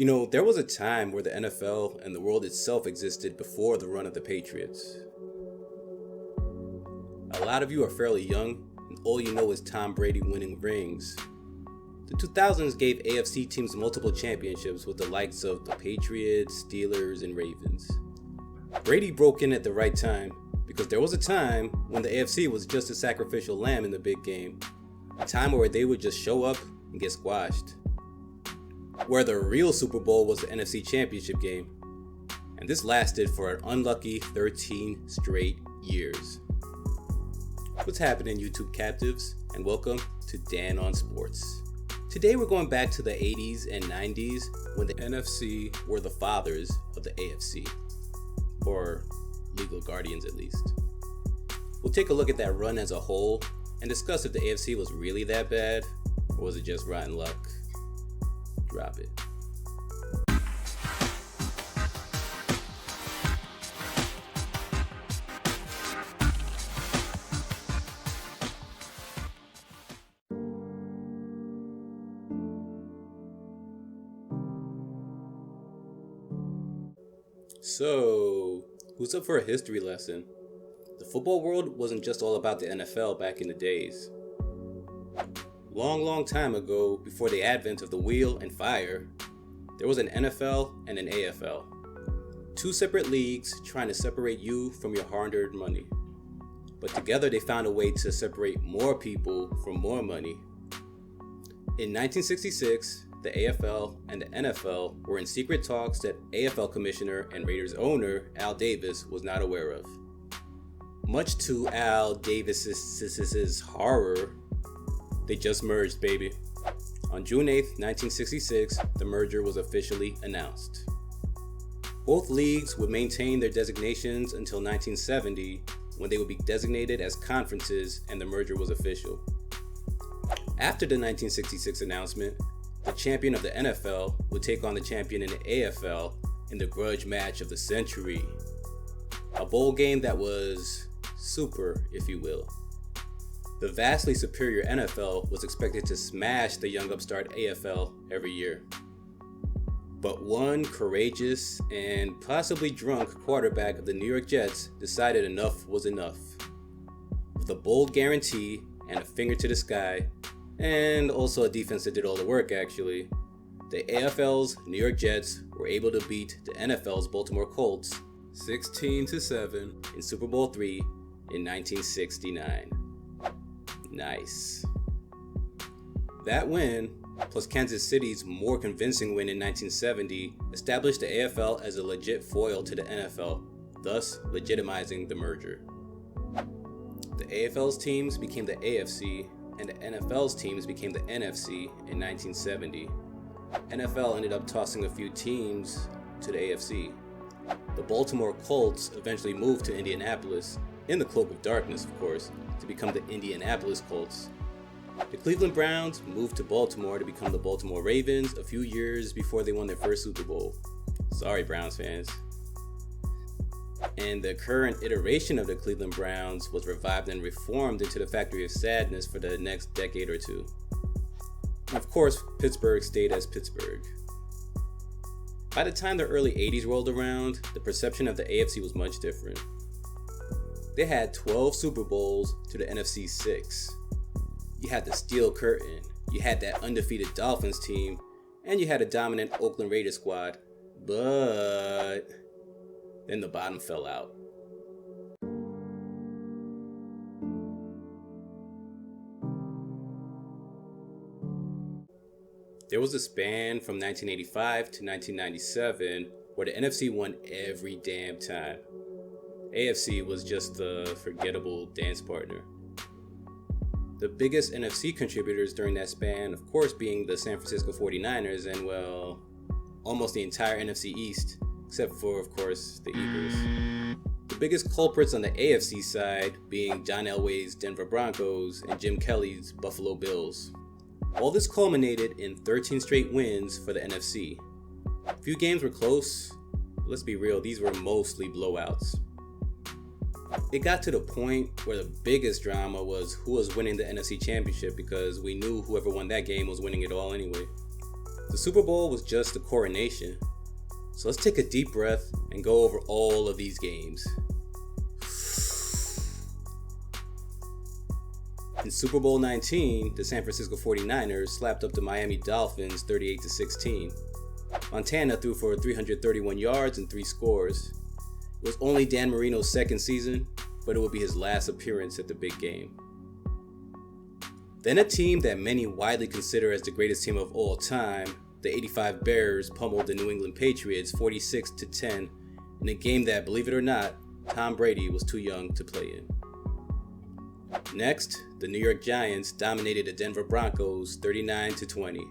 There was a time where the NFL and the world itself existed before the run of the Patriots. A lot of you are fairly young, and all you know is Tom Brady winning rings. The 2000s gave AFC teams multiple championships with the likes of the Patriots, Steelers, and Ravens. Brady broke in at the right time because there was a time when the AFC was just a sacrificial lamb in the big game. A time where they would just show up and get squashed. Where the real Super Bowl was the NFC Championship game. And this lasted for an unlucky 13 straight years. What's happening, YouTube captives? And welcome to Dan on Sports. Today we're going back to the 80s and 90s when the NFC were the fathers of the AFC. Or legal guardians at least. We'll take a look at that run as a whole and discuss if the AFC was really that bad or was it just rotten luck. Drop it. So, who's up for a history lesson? The football world wasn't just all about the NFL back in the days. Long time ago, before the advent of the wheel and fire, there was an NFL and an AFL. Two separate leagues trying to separate you from your hard-earned money. But together they found a way to separate more people from more money. In 1966, the AFL and the NFL were in secret talks that AFL commissioner and Raiders owner Al Davis was not aware of. Much to Al Davis's horror, they just merged, baby. On June 8th, 1966, the merger was officially announced. Both leagues would maintain their designations until 1970, when they would be designated as conferences and the merger was official. After the 1966 announcement, the champion of the NFL would take on the champion in the AFL in the grudge match of the century. A bowl game that was super, if you will. The vastly superior NFL was expected to smash the young upstart AFL every year. But one courageous and possibly drunk quarterback of the New York Jets decided enough was enough. With a bold guarantee and a finger to the sky, and also a defense that did all the work actually, the AFL's New York Jets were able to beat the NFL's Baltimore Colts 16-7 in Super Bowl III in 1969. Nice. That win, plus Kansas City's more convincing win in 1970, established the AFL as a legit foil to the NFL, thus legitimizing the merger. The AFL's teams became the AFC, and the NFL's teams became the NFC in 1970. NFL ended up tossing a few teams to the AFC. The Baltimore Colts eventually moved to Indianapolis, in the cloak of darkness of course, to become the Indianapolis Colts. The Cleveland Browns moved to Baltimore to become the Baltimore Ravens a few years before they won their first Super Bowl. Sorry, Browns fans. And the current iteration of the Cleveland Browns was revived and reformed into the Factory of Sadness for the next decade or two. And of course, Pittsburgh stayed as Pittsburgh. By the time the early 80s rolled around, the perception of the AFC was much different. They had 12 Super Bowls to the NFC 6. You had the Steel Curtain, you had that undefeated Dolphins team, and you had a dominant Oakland Raiders squad, but then the bottom fell out. There was a span from 1985 to 1997 where the NFC won every damn time. AFC was just the forgettable dance partner. The biggest NFC contributors during that span, of course, being the San Francisco 49ers and, well, almost the entire NFC East, except for, of course, the Eagles. The biggest culprits on the AFC side being John Elway's Denver Broncos and Jim Kelly's Buffalo Bills. All this culminated in 13 straight wins for the NFC. A few games were close, but let's be real, these were mostly blowouts. It got to the point where the biggest drama was who was winning the NFC Championship because we knew whoever won that game was winning it all anyway. The Super Bowl was just the coronation, so let's take a deep breath and go over all of these games. In Super Bowl 19, the San Francisco 49ers slapped up the Miami Dolphins 38-16. Montana threw for 331 yards and 3 scores. It was only Dan Marino's second season, but it would be his last appearance at the big game. Then a team that many widely consider as the greatest team of all time, the '85 Bears pummeled the New England Patriots 46-10 in a game that, believe it or not, Tom Brady was too young to play in. Next, the New York Giants dominated the Denver Broncos 39-20.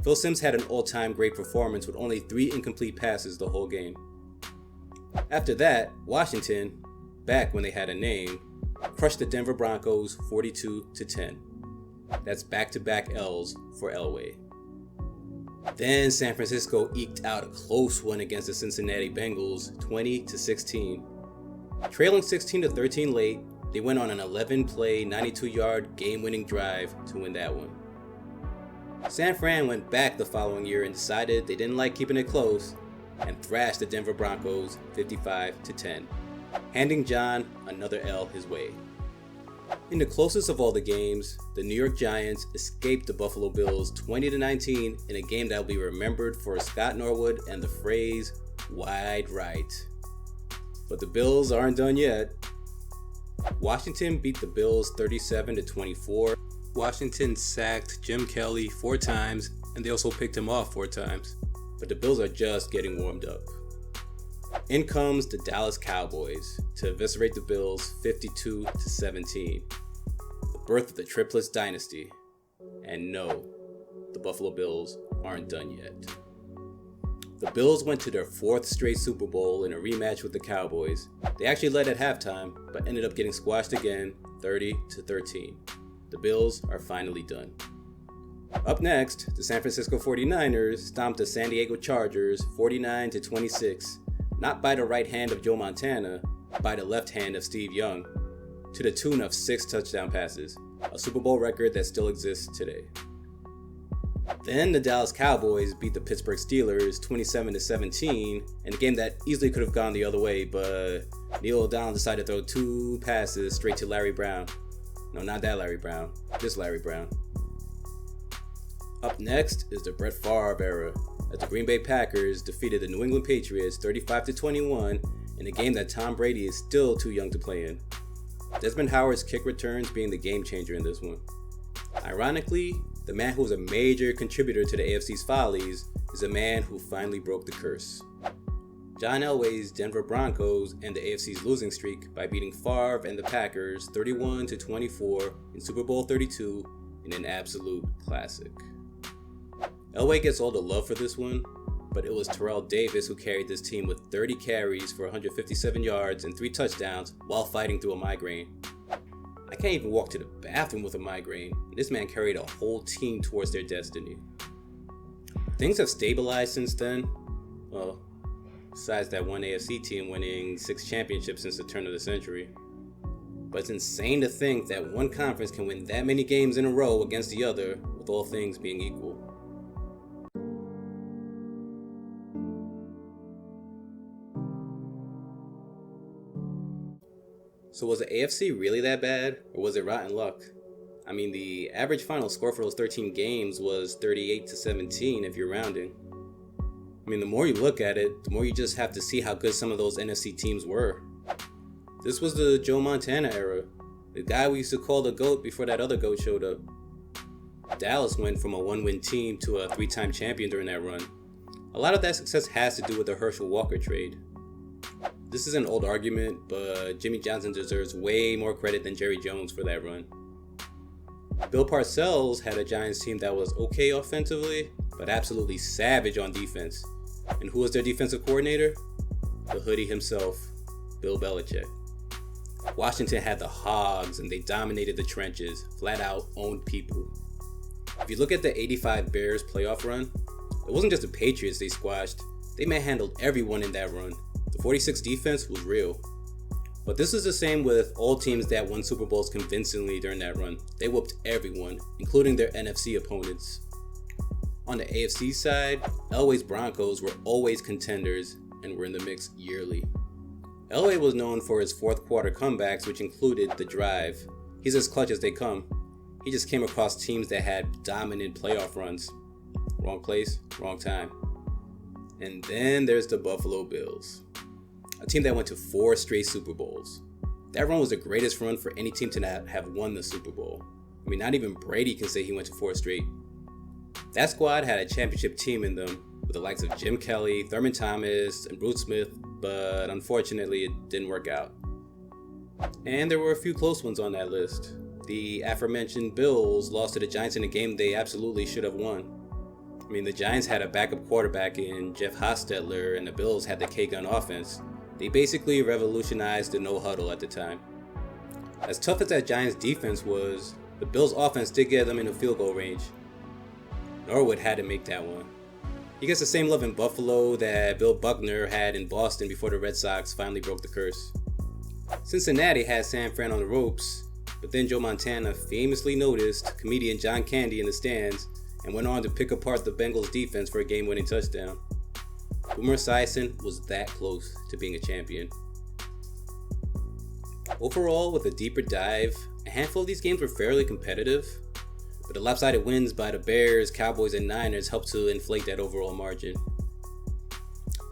Phil Simms had an all-time great performance with only 3 incomplete passes the whole game. After that, Washington, back when they had a name, crushed the Denver Broncos 42-10. That's back-to-back L's for Elway. Then San Francisco eked out a close one against the Cincinnati Bengals 20-16. Trailing 16-13 late, they went on an 11-play, 92-yard game-winning drive to win that one. San Fran went back the following year and decided they didn't like keeping it close and thrashed the Denver Broncos 55-10, handing John another L his way. In the closest of all the games, the New York Giants escaped the Buffalo Bills 20-19 in a game that will be remembered for Scott Norwood and the phrase, "wide right." But the Bills aren't done yet. Washington beat the Bills 37-24. Washington sacked Jim Kelly 4 times, and they also picked him off 4 times. But the Bills are just getting warmed up. In comes the Dallas Cowboys to eviscerate the Bills 52-17. The birth of the Triplets dynasty. And no, the Buffalo Bills aren't done yet. The Bills went to their 4th straight Super Bowl in a rematch with the Cowboys. They actually led at halftime, but ended up getting squashed again, 30-13. The Bills are finally done. Up next, the San Francisco 49ers stomped the San Diego Chargers 49-26, not by the right hand of Joe Montana, but by the left hand of Steve Young, to the tune of 6 touchdown passes, a Super Bowl record that still exists today. Then the Dallas Cowboys beat the Pittsburgh Steelers 27-17 in a game that easily could have gone the other way, but Neil O'Donnell decided to throw 2 passes straight to Larry Brown. No, not that Larry Brown, this Larry Brown. Up next is the Brett Favre era, as the Green Bay Packers defeated the New England Patriots 35-21 in a game that Tom Brady is still too young to play in. Desmond Howard's kick returns being the game changer in this one. Ironically, the man who was a major contributor to the AFC's follies is a man who finally broke the curse. John Elway's Denver Broncos ended the AFC's losing streak by beating Favre and the Packers 31-24 in Super Bowl 32 in an absolute classic. Elway gets all the love for this one, but it was Terrell Davis who carried this team with 30 carries for 157 yards and 3 touchdowns while fighting through a migraine. I can't even walk to the bathroom with a migraine. This man carried a whole team towards their destiny. Things have stabilized since then. Well, besides that one AFC team winning 6 championships since the turn of the century. But it's insane to think that one conference can win that many games in a row against the other, with all things being equal. So was the AFC really that bad, or was it rotten luck? I mean, the average final score for those 13 games was 38-17 if you're rounding. I mean, the more you look at it, the more you just have to see how good some of those NFC teams were. This was the Joe Montana era, the guy we used to call the GOAT before that other GOAT showed up. Dallas went from a 1-win team to a 3-time champion during that run. A lot of that success has to do with the Herschel Walker trade. This is an old argument, but Jimmy Johnson deserves way more credit than Jerry Jones for that run. Bill Parcells had a Giants team that was okay offensively, but absolutely savage on defense. And who was their defensive coordinator? The hoodie himself, Bill Belichick. Washington had the hogs and they dominated the trenches, flat out owned people. If you look at the '85 Bears playoff run, it wasn't just the Patriots they squashed, they manhandled everyone in that run. The 46 defense was real. But this is the same with all teams that won Super Bowls convincingly during that run. They whooped everyone, including their NFC opponents. On the AFC side, Elway's Broncos were always contenders and were in the mix yearly. Elway was known for his fourth quarter comebacks, which included the drive. He's as clutch as they come. He just came across teams that had dominant playoff runs. Wrong place, wrong time. And then there's the Buffalo Bills, a team that went to 4 straight Super Bowls. That run was the greatest run for any team to not have won the Super Bowl. I mean, not even Brady can say he went to 4 straight. That squad had a championship team in them with the likes of Jim Kelly, Thurman Thomas, and Bruce Smith, but unfortunately it didn't work out. And there were a few close ones on that list. The aforementioned Bills lost to the Giants in a game they absolutely should have won. I mean, the Giants had a backup quarterback in Jeff Hostetler, and the Bills had the K-gun offense. They basically revolutionized the no-huddle at the time. As tough as that Giants defense was, the Bills offense did get them in the field goal range. Norwood had to make that one. He gets the same love in Buffalo that Bill Buckner had in Boston before the Red Sox finally broke the curse. Cincinnati had San Fran on the ropes, but then Joe Montana famously noticed comedian John Candy in the stands and went on to pick apart the Bengals defense for a game-winning touchdown. Boomer Esiason was that close to being a champion. Overall, with a deeper dive, a handful of these games were fairly competitive, but the lopsided wins by the Bears, Cowboys, and Niners helped to inflate that overall margin.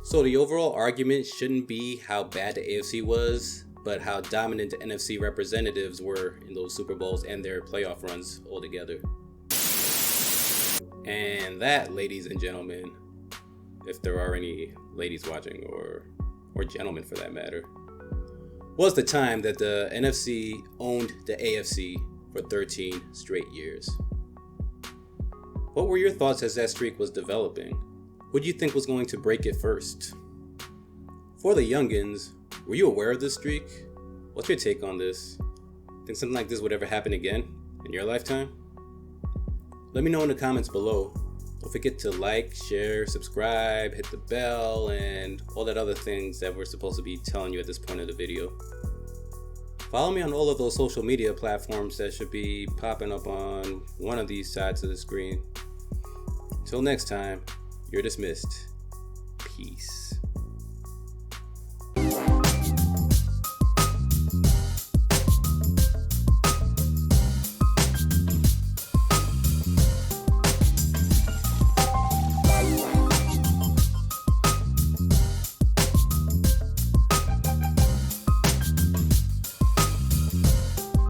So the overall argument shouldn't be how bad the AFC was, but how dominant the NFC representatives were in those Super Bowls and their playoff runs altogether. And that, ladies and gentlemen, if there are any ladies watching, or gentlemen for that matter, was the time that the NFC owned the AFC for 13 straight years. What were your thoughts as that streak was developing? Who do you think was going to break it first? For the youngins, were you aware of this streak? What's your take on this? Think something like this would ever happen again in your lifetime? Let me know in the comments below. Don't forget to like, share, subscribe, hit the bell, and all that other things that we're supposed to be telling you at this point of the video. Follow me on all of those social media platforms that should be popping up on one of these sides of the screen. Until next time, you're dismissed. Peace.